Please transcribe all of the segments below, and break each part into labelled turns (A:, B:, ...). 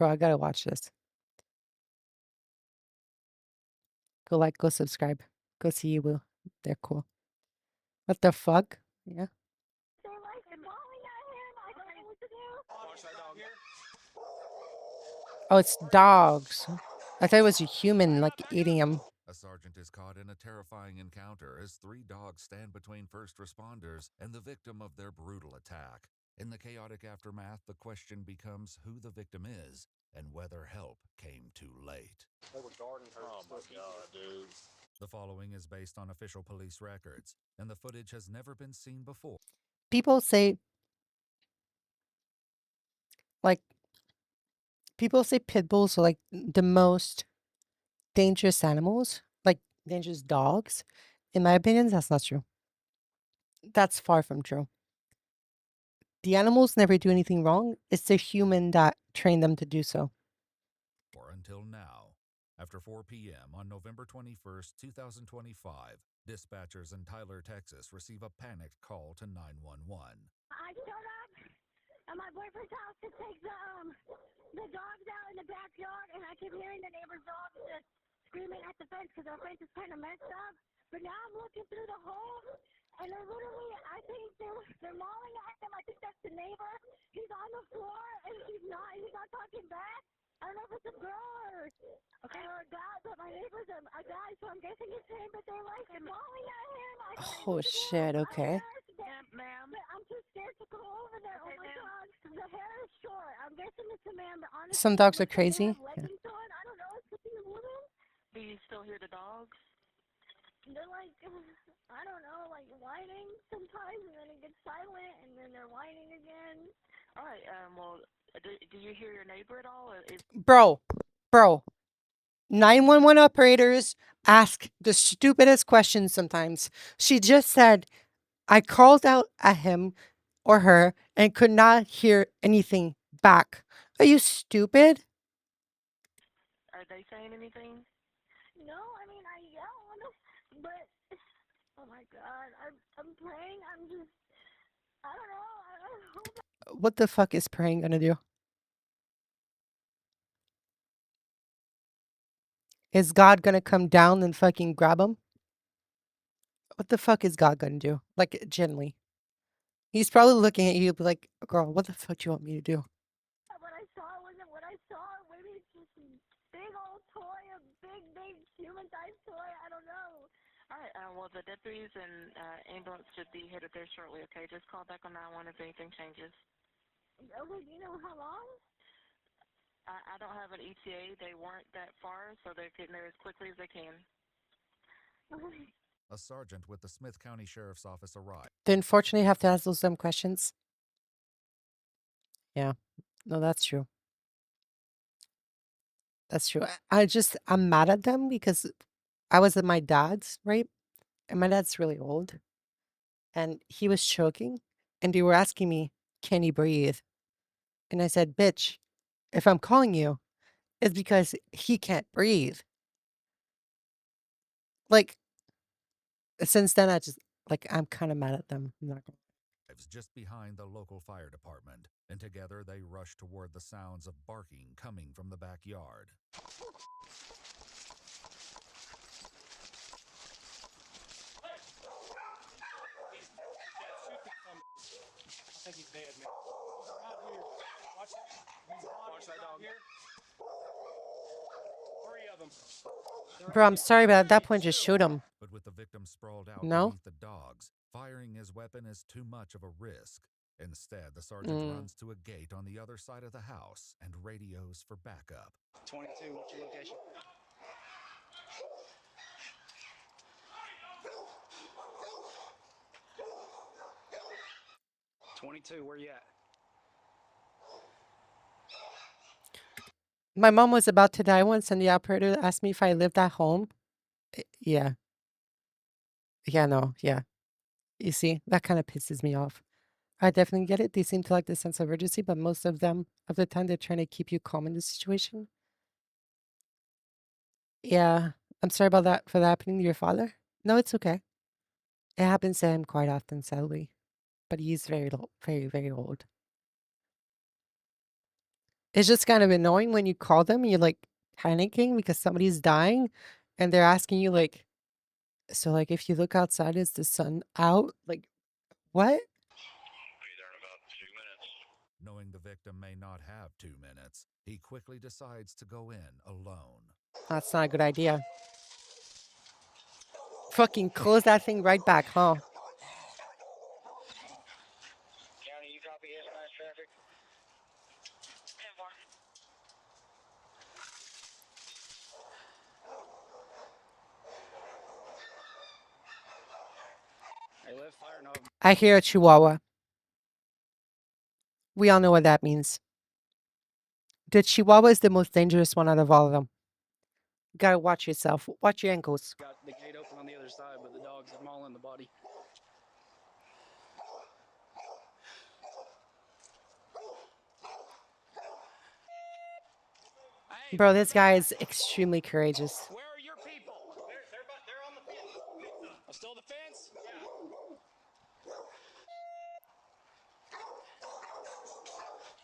A: Bro, I gotta watch this. Go like, go subscribe. Go see you will. They're cool. What the fuck? Yeah.
B: They're like falling at him. I don't know what to do.
C: Watch that dog here.
A: Oh, it's dogs. I thought it was a human, like, eating him.
D: A sergeant is caught in a terrifying encounter as 3 dogs stand between first responders and the victim of their brutal attack. In the chaotic aftermath, the question becomes who the victim is and whether help came too late.
C: They were guarding her. Oh my god, dude.
D: The following is based on official police records, and the footage has never been seen before.
A: People say, like, people say pit bulls are like the most dangerous animals, like dangerous dogs. In my opinion, that's not true. That's far from true. The animals never do anything wrong. It's the human that trained them to do so.
D: Until now. After 4 p.m. on November 21st, 2025, dispatchers in Tyler, Texas receive a panicked call to 911.
B: I showed up at my boyfriend's house to take the dogs out in the backyard, and I keep hearing the neighbor's dogs just screaming at the fence because our fence is kind of messed up. But now I'm looking through the hole, and they're literally, I think they're mauling at him. I think that's the neighbor. He's on the floor, and he's not talking back. I don't know if it's a girl or a guy, but my neighbor's a guy, so I'm guessing it's him, but they're like mauling at him. I don't know
A: Oh
B: what to do.
A: shit, okay.
B: Ma'am. I'm too scared to go over there. Oh my god. The hair is short. I'm guessing it's a man, but honestly,
A: Some dogs are
B: they have
A: crazy. Yeah.
B: leggings on. I don't know. It's a woman.
E: Do you still hear the dogs?
B: They're like, I don't know, like whining sometimes, and then it gets silent, and then they're whining again.
E: All right. Well, do you hear your neighbor at all?
A: Bro, 911 operators ask the stupidest questions sometimes. She just said, I called out at him or her and could not hear anything back. Are you stupid?
E: Are they saying anything?
B: No, I mean, I yelled, but, oh my god, I'm praying, I don't know.
A: What the fuck is praying gonna do? Is God gonna come down and fucking grab him? What the fuck is God gonna do? Like, genuinely. He's probably looking at you like, girl, what the fuck do you want me to do?
B: What I saw wasn't what I saw. Maybe it's just a big old toy, a big human-sized toy. I don't know.
E: All right. Well, the deputies and ambulance should be headed there shortly. Okay. Just call back on 911 if anything changes.
B: Okay. Do you know how long?
E: I don't have an ETA. They weren't that far, so they're getting there as quickly as they can.
B: Okay.
D: A sergeant with the Smith County Sheriff's Office arrived.
A: They unfortunately have to ask those dumb questions. Yeah. No, that's true. That's true. I'm mad at them because I was at my dad's, right? And my dad's really old. And he was choking. And they were asking me, can he breathe? And I said, bitch, if I'm calling you, it's because he can't breathe. Like, since then, I'm kind of mad at them. I'm not gonna.
D: Just behind the local fire department, and together they rush toward the sounds of barking coming from the backyard.
C: I think he's dead, man. He's right here. Watch that dog here. 3 of them.
A: Bro, I'm sorry, but at that point, just shoot him.
D: But with the victim sprawled out
A: No?
D: beneath the dogs, firing his weapon is too much of a risk. Instead, the sergeant runs to a gate on the other side of the house and radios for backup.
C: 22, what's your location? "22, where you at?"
A: My mom was about to die once, and the operator asked me if I lived at home. Yeah. Yeah, no, yeah. You see, that kind of pisses me off. I definitely get it. They seem to like the sense of urgency, but most of them, of the time, they're trying to keep you calm in the situation. Yeah, I'm sorry about that for that happening to your father. No, it's okay. It happens to him quite often, sadly. But he's very old, very, very old. It's just kind of annoying when you call them and you're like panicking because somebody's dying and they're asking you like, so like if you look outside, is the sun out? Like, what?
D: Knowing the victim may not have 2 minutes, he quickly decides to go in alone.
A: That's not a good idea. Fucking close that thing right back, huh?
B: County, you copy SMI traffic?
C: Hey, let fire know.
A: I hear a chihuahua. We all know what that means. The chihuahua is the most dangerous one out of all of them. You gotta watch yourself. Watch your ankles.
C: Got the gate open on the other side, but the dogs are mauling the body. Hey,
A: Bro, this guy is extremely courageous.
C: where are your people? They're on the fence. Still the fence? Yeah.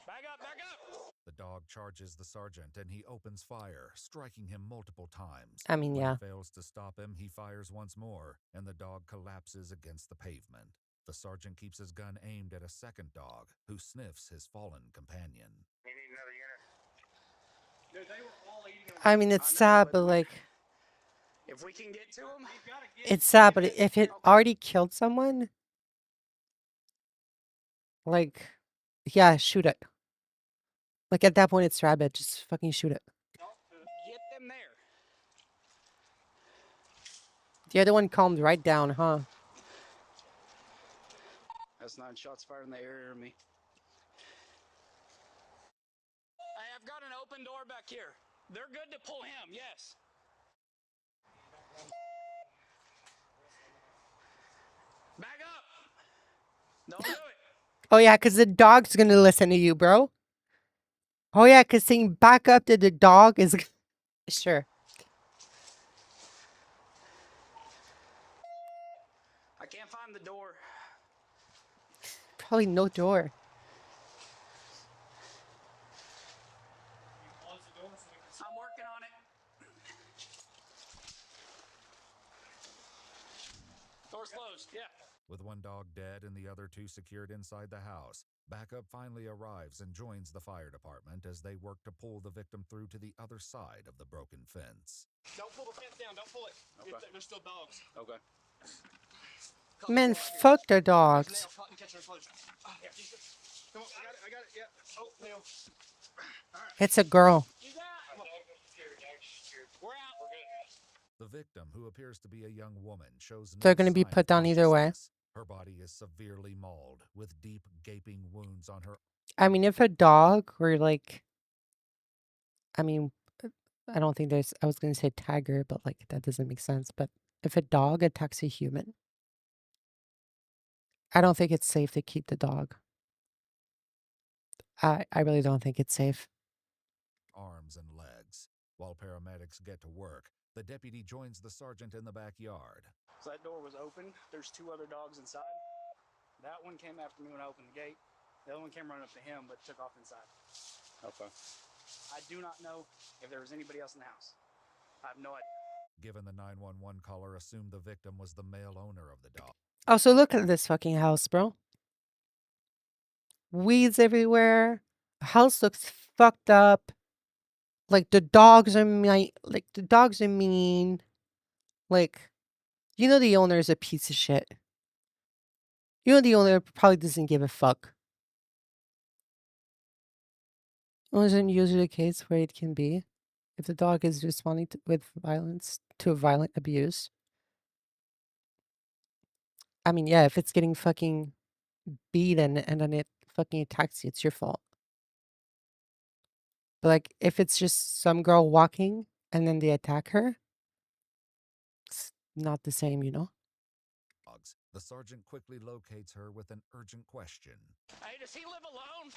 C: Back up, back up.
D: The dog charges the sergeant and he opens fire, striking him multiple times.
A: I mean,
D: When
A: yeah.
D: he fails to stop him, he fires once more, and the dog collapses against the pavement. The sergeant keeps his gun aimed at a second dog, who sniffs his fallen companion.
B: You need another unit?
C: Dude, they were all eating on
A: I mean, it's sad, but like,
C: If we can get to them,
A: it's sad, but if it already killed someone, like, yeah, shoot it. Like, at that point, it's rabid. Just fucking shoot it.
C: get them there.
A: The other one calmed right down, huh?
C: That's 9 shots fired in the area of me. Hey, I've got an open door back here. They're good to pull him, yes. Back up. Don't do it.
A: Oh, yeah, because the dog's gonna listen to you, bro. Oh, yeah, because saying back up to the dog is... Sure.
C: I can't find the door.
A: Probably no door.
C: I'm working on it. Door's closed, yeah.
D: With one dog dead and the other 2 secured inside the house, backup finally arrives and joins the fire department as they work to pull the victim through to the other side of the broken fence.
C: Don't pull the fence down, don't pull it. Okay. There's still dogs. Okay.
A: Man, fuck the dogs.
C: Come on, I got it, yeah. Oh, Neil.
A: It's a girl.
C: You got it. We're out. We're good.
D: The victim, who appears to be a young woman, shows no
A: They're gonna be
D: sign
A: put
D: of
A: down either way.
D: consciousness. Her body is severely mauled, with deep, gaping wounds on her.
A: I mean, if a dog were like... I mean, I don't think there's... I was gonna say tiger, but like, that doesn't make sense. But if a dog attacks a human, I don't think it's safe to keep the dog. I really don't think it's safe.
D: Arms and legs. While paramedics get to work, the deputy joins the sergeant in the backyard.
C: So that door was open. There's 2 other dogs inside. That one came after me when I opened the gate. The other one came running up to him, but took off inside. Okay. I do not know if there was anybody else in the house. I have no idea.
D: Given the 911 caller assumed the victim was the male owner of the dog.
A: Oh, so look at this fucking house, bro. Weeds everywhere. The house looks fucked up. Like, the dogs are mean. Like, you know the owner is a piece of shit. You know the owner probably doesn't give a fuck. Wasn't usually the case where it can be. If the dog is responding with violence to a violent abuse. I mean, yeah, if it's getting fucking beaten and then it fucking attacks you, it's your fault. But like, if it's just some girl walking and then they attack her, it's not the same, you know?
D: The sergeant quickly locates her with an urgent question.
C: Hey, does he live alone?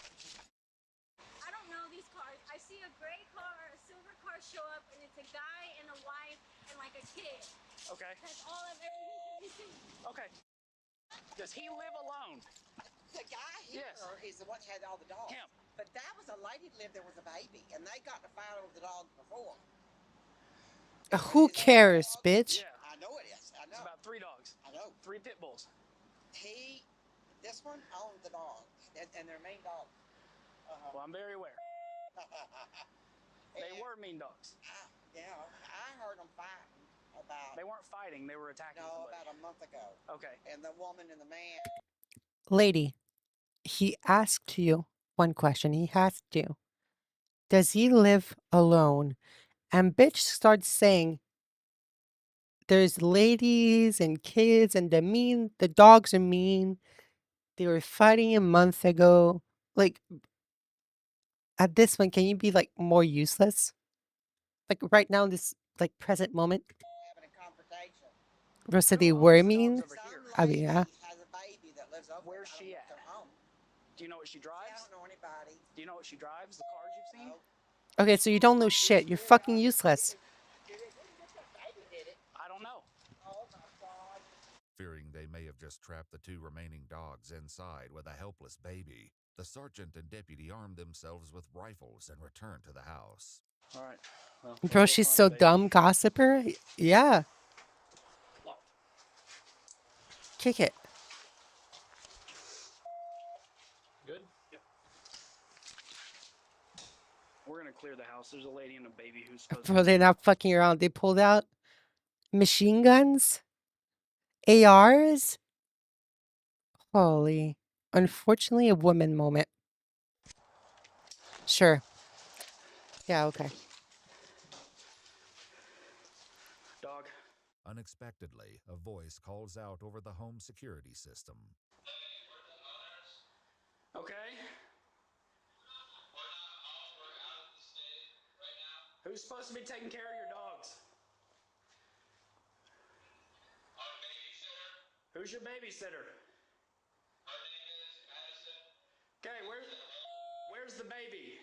F: I don't know these cars. I see a gray car, a silver car show up, and it's a guy and a wife and like a kid.
C: Okay.
F: That's all I've ever seen.
C: Okay. Does he live alone?
G: The guy here
C: Yes.
G: is the one that had all the dogs.
C: Him.
G: But that was a lady that lived there with a baby, and they got to fight over the dog before.
A: Who cares, bitch?
C: Yeah.
G: I know it is. I
C: It's
G: know.
C: about 3 dogs.
G: I know.
C: 3 pit bulls.
G: This one owned the dog, and their main dog.
C: Well, I'm very aware. They were mean dogs.
G: I heard them fighting about.
C: They weren't fighting. They were attacking
G: No,
C: somebody.
G: about a month ago.
C: Okay.
G: And the woman and the man.
A: Lady, he asked you one question. He asked you, does he live alone? And bitch starts saying, there's ladies and kids and the dogs are mean. They were fighting a month ago. Like, at this one, can you be like more useless? Like right now, in this like present moment.
G: Having a confrontation.
A: Versus
C: Who
A: they
C: owns
A: were
C: the dogs
A: mean.
C: over here?
A: I mean, yeah.
G: Has a baby that lives over.
C: Where's
G: I don't
C: she
G: know
C: at?
G: if they're home.
C: Do you know what she
G: I
C: drives?
G: don't know anybody.
C: Do you know what she drives? The cars you've seen?
G: No.
A: Okay, so you don't know shit. You're fucking useless.
C: I don't know.
G: Oh my God.
D: Fearing they may have just trapped the 2 remaining dogs inside with a helpless baby, the sergeant and deputy armed themselves with rifles and returned to the house.
C: All right. Well,
A: Bro,
C: let's go
A: she's
C: find
A: so
C: the baby.
A: dumb, gossiper. Yeah. Kick it.
C: Good? Yep. We're going to clear the house. There's a lady and a baby who's supposed
A: Bro, they're not fucking around. They pulled out machine guns, ARs. Holy. Unfortunately, a woman moment. Sure. Yeah, okay.
C: Dog.
D: Unexpectedly, a voice calls out over the home security system.
C: Okay. Who's supposed to be taking care of your dogs? Who's your babysitter? Okay, where's the baby?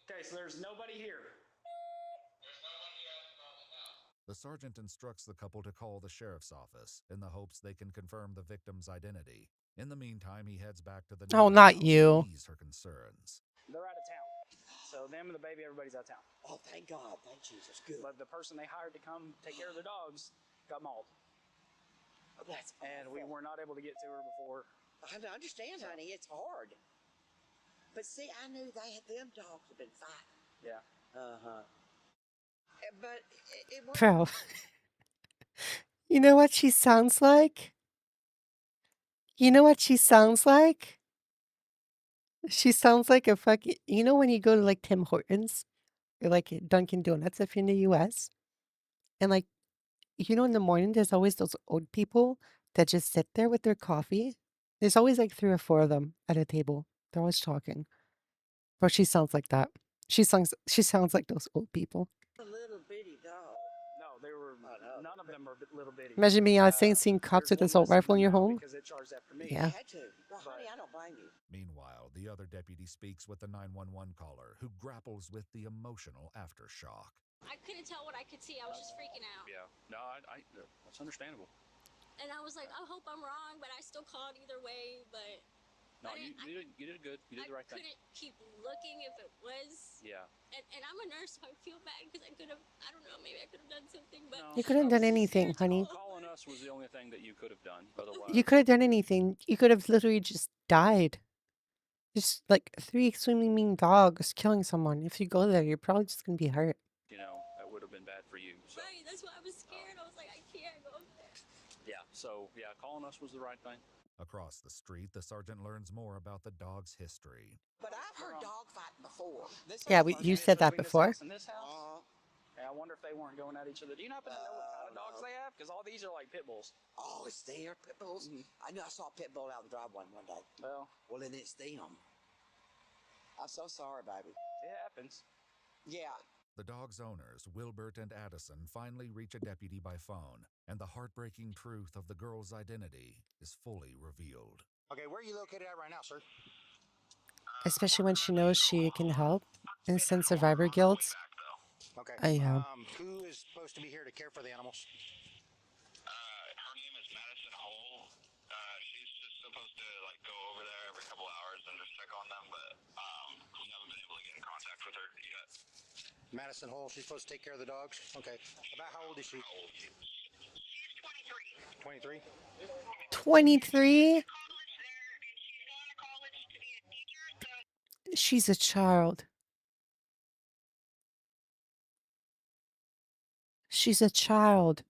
C: Okay, so there's nobody here.
D: The sergeant instructs the couple to call the sheriff's office in the hopes they can confirm the victim's identity. In the meantime, he heads back to the
A: Oh,
D: neighbor's
A: not
D: house
A: you.
D: to ease her concerns.
C: They're out of town. So them and the baby, everybody's out of town.
G: Oh, thank God. Thank Jesus. Good.
C: But the person they hired to come take care of their dogs got mauled.
G: Oh, that's
C: And we were not able to get to her before.
G: I understand, honey. It's hard. But see, I knew them dogs have been fighting.
C: Yeah.
G: Uh-huh. But it was.
A: Bro. You know what she sounds like? You know what she sounds like? She sounds like a fucking. You know when you go to like Tim Hortons or like Dunkin' Donuts if you're in the US? And like, you know, in the morning, there's always those old people that just sit there with their coffee. There's always like 3 or 4 of them at a table. They're always talking. But she sounds like that. She sounds like those old people.
G: A little bitty dog.
C: No, they were. None of them were little bitty.
A: Imagine being on seeing cops with
C: There's
A: assault
C: one
A: rifle in
C: missing
A: your
C: now
A: home.
C: because it charged after me.
A: Yeah.
G: I had to. Well, honey, I don't blame you.
D: Meanwhile, the other deputy speaks with the 911 caller, who grapples with the emotional aftershock.
F: I couldn't tell what I could see. I was just freaking out.
C: Yeah. No, that's understandable.
F: And I was like, I hope I'm wrong, but I still called either way. But
C: No,
F: I
C: you did good. You did the right thing.
F: couldn't keep looking if it was.
C: Yeah.
F: And I'm a nurse, so I feel bad because I could have, I don't know, maybe I could have done something. But
C: No.
A: You couldn't have done anything, honey.
C: Calling us was the only thing that you could have done. Otherwise,
A: You could have done anything. You could have literally just died. Just like 3 extremely mean dogs killing someone. If you go there, you're probably just gonna be hurt.
C: that would have been bad for you. So.
F: right, that's why I was scared. I was like, I can't go there.
C: Yeah. So calling us was the right thing.
D: Across the street, the sergeant learns more about the dog's history.
G: But I've heard dog fighting before.
A: Yeah, you said that before.
C: In this house. Yeah, I wonder if they weren't going at each other. Do you happen to know what kind of dogs they have? Because all these are like pit bulls.
G: Oh, it's their pit bulls? I knew I saw a pit bull out in the drive one day.
C: Well,
G: then it's them. I'm so sorry, baby.
C: it happens.
G: Yeah.
D: The dog's owners, Wilbert and Addison, finally reach a deputy by phone, and the heartbreaking truth of the girl's identity is fully revealed.
H: Okay, where are you located at right now, sir?
A: Especially when she knows she can help and send survivor guilt.
H: Okay.
A: Yeah.
H: Who is supposed to be here to care for the animals?
I: Her name is Madison. like go over there every couple hours and just check on them, but we haven't been able to get in contact with her yet.
H: Madison Hall, she's supposed to take care of the dogs? Okay. About how old is she?
I: She's 23.
H: 23?
A: 23?
I: College there, and she's going to college to be a teacher, so
A: She's a child. She's a child.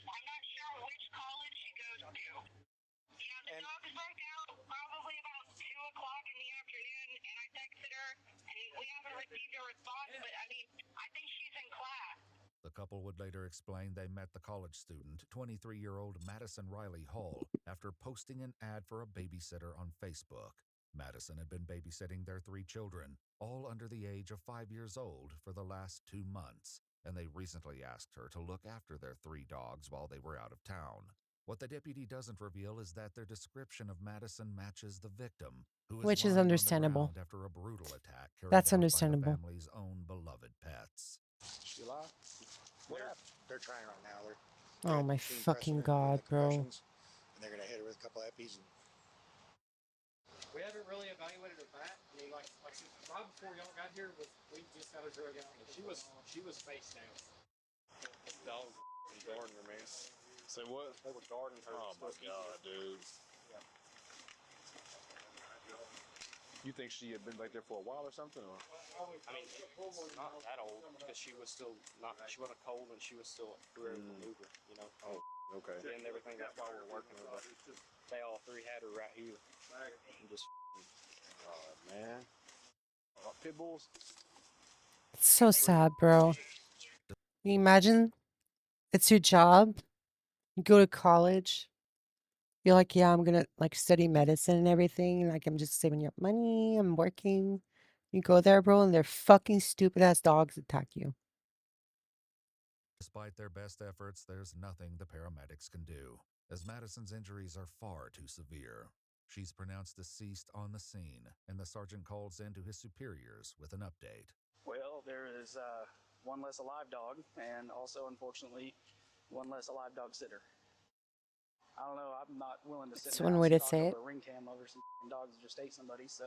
I: I'm not sure which college she goes to. Yeah, the dogs broke out probably about 2 o'clock in the afternoon, and I texted her, and we haven't received a response, but I mean, I think she's in class.
D: The couple would later explain they met the college student, 23-year-old Madison Riley Hall, after posting an ad for a babysitter on Facebook. Madison had been babysitting their 3 children, all under the age of 5 years old, for the last 2 months, and they recently asked her to look after their 3 dogs while they were out of town. What the deputy doesn't reveal is that their description of Madison matches the victim, who is
A: Which is
D: lying on the
A: understandable.
D: ground after a brutal attack carried
A: That's
D: out
A: understandable.
D: by the family's own beloved pets.
C: She alive?
H: They're trying right now.
A: Oh my fucking god, bro.
H: And they're going to hit her with a couple epis.
C: We haven't really evaluated her back. I mean, like right before y'all got here, we just got her drug out. She was face down. Dog guarding her, man. Say what? They were guarding her. Oh my god, dude. You think she had been back there for a while or something? Or? I mean, not that old, because she was still not. She wasn't cold, and she was still ready to move her. You know. Oh, okay. And everything. That's why we're working her. But they all 3 had her right here. And just. Oh man. Pit bulls.
A: It's so sad, bro. Can you imagine? It's your job. You go to college. You're like, yeah, I'm gonna like study medicine and everything. Like, I'm just saving up money. I'm working. You go there, bro, and their fucking stupid ass dogs attack you.
D: Despite their best efforts, there's nothing the paramedics can do, as Madison's injuries are far too severe. She's pronounced deceased on the scene, and the sergeant calls in to his superiors with an update.
C: Well, there is 1 less alive dog, and also, unfortunately, 1 less alive dog sitter. I don't know. I'm not willing to sit
A: That's
C: in the
A: one
C: house
A: way
C: and
A: to
C: talk
A: say
C: over
A: it.
C: a ring cam over some dogs that just ate somebody. So,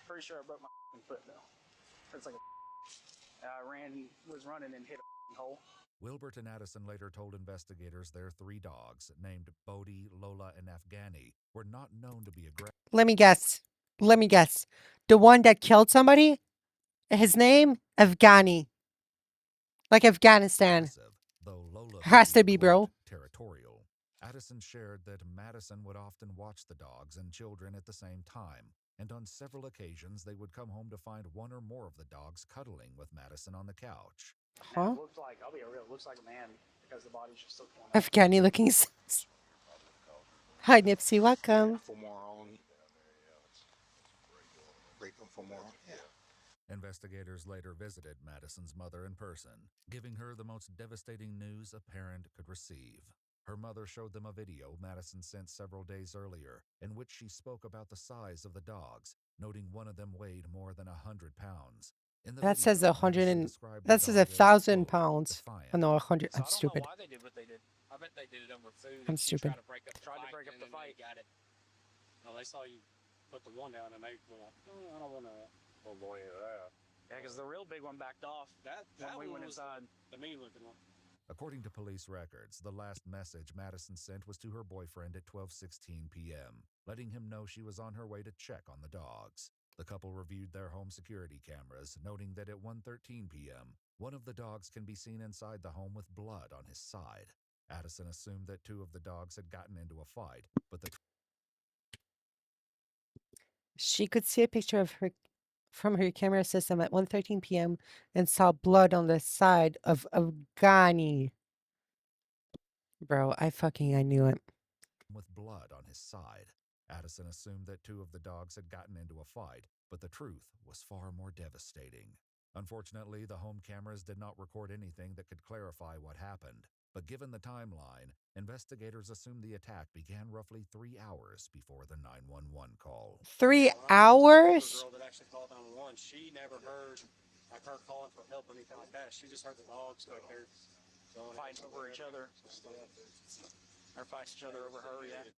C: pretty sure I broke my foot though. It's like was running and hit a hole.
D: Wilbert and Addison later told investigators their 3 dogs, named Bodie, Lola, and Afghani, were not known to be aggressive.
A: Let me guess. The one that killed somebody? His name? Afghani. Like Afghanistan.
D: Though Lola
A: Has to
D: be,
A: be,
D: quote,
A: bro.
D: territorial. Addison shared that Madison would often watch the dogs and children at the same time, and on several occasions they would come home to find 1 or more of the dogs cuddling with Madison on the couch.
A: Huh?
C: It looks like, I'll be real, it looks like a man because the body's just so torn up.
A: Afghani looking sus. Hi, Nipsey. Welcome.
H: For more on. Break them for more on. Yeah.
D: Investigators later visited Madison's mother in person, giving her the most devastating news a parent could receive. Her mother showed them a video Madison sent several days earlier, in which she spoke about the size of the dogs, noting one of them weighed more than 100 pounds. In the
A: That
D: video,
A: says 100
D: Madison
A: and
D: described the
A: that says
D: dog as,
A: 1,000
D: quote,
A: pounds.
D: defiant.
A: Oh no, 100.
C: So
A: I'm
C: I don't
A: stupid.
C: know why they did what they did. I bet they did it over food.
A: I'm stupid.
C: Tried to break up the fight. Got it. No, they saw you put the one down and they were like, oh, I don't want to. Oh boy, that. Yeah, because the real big one backed off. That when we went inside. The mean looking one.
D: According to police records, the last message Madison sent was to her boyfriend at 12:16 p.m., letting him know she was on her way to check on the dogs. The couple reviewed their home security cameras, noting that at 1:13 p.m., one of the dogs can be seen inside the home with blood on his side. Addison assumed that 2 of the dogs had gotten into a fight, but
A: She could see a picture of her from her camera system at 1:13 p.m. and saw blood on the side of Afghani. Bro, I knew it.
D: with blood on his side. Addison assumed that 2 of the dogs had gotten into a fight, but the truth was far more devastating. Unfortunately, the home cameras did not record anything that could clarify what happened. But given the timeline, investigators assumed the attack began roughly 3 hours before the 911 call.
A: 3 hours?
C: The girl that actually called 911, she never heard like her calling for help or anything like that. She just heard the dogs like they're fighting over each other. Or fighting each other over her, yeah.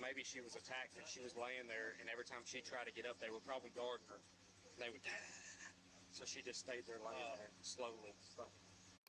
J: maybe she was attacked and she was laying there, and every time she tried to get up, they would probably guard her. They would, so she just stayed there laying there slowly.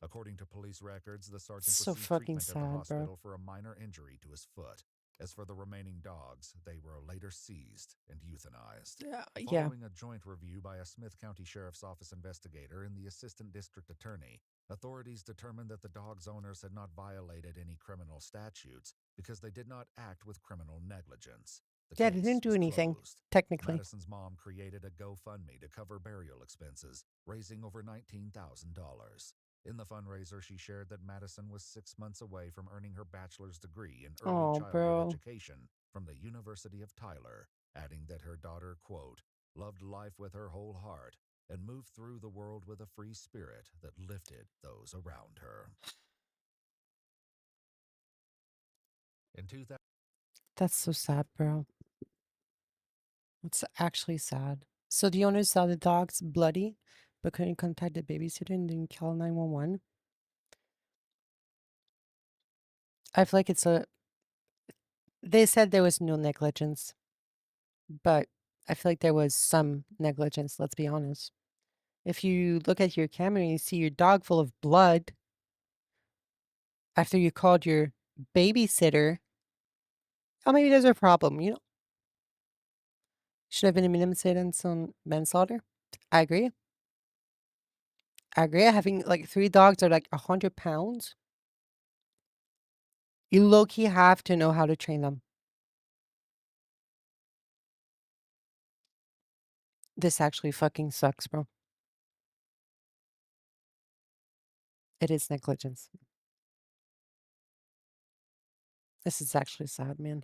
D: According to police records, the sergeant
A: So
D: received
A: fucking
D: treatment at the
A: sad, bro.
D: hospital for a minor injury to his foot. As for the remaining dogs, they were later seized and euthanized.
A: Yeah.
D: Following a joint review by a Smith County Sheriff's Office investigator and the assistant district attorney, authorities determined that the dogs' owners had not violated any criminal statutes because they did not act with criminal negligence. The
A: Yeah, they
D: case
A: didn't do
D: was
A: anything,
D: closed.
A: technically.
D: Madison's mom created a GoFundMe to cover burial expenses, raising over $19,000. In the fundraiser, she shared that Madison was 6 months away from earning her bachelor's degree in early
A: Oh,
D: childhood
A: bro.
D: education from the University of Tyler, adding that her daughter, quote, loved life with her whole heart and moved through the world with a free spirit that lifted those around her. In 2000,
A: That's so sad, bro. It's actually sad. So the owner saw the dogs bloody, but couldn't contact the babysitter and didn't call 911. I feel like it's a. They said there was no negligence, but I feel like there was some negligence, let's be honest. If you look at your camera and you see your dog full of blood after you called your babysitter, oh, maybe there's a problem, you know? Should have been a minimum sentence on manslaughter. I agree. I agree. Having like 3 dogs that are like 100 pounds, you low key have to know how to train them. This actually fucking sucks, bro. It is negligence. This is actually sad, man.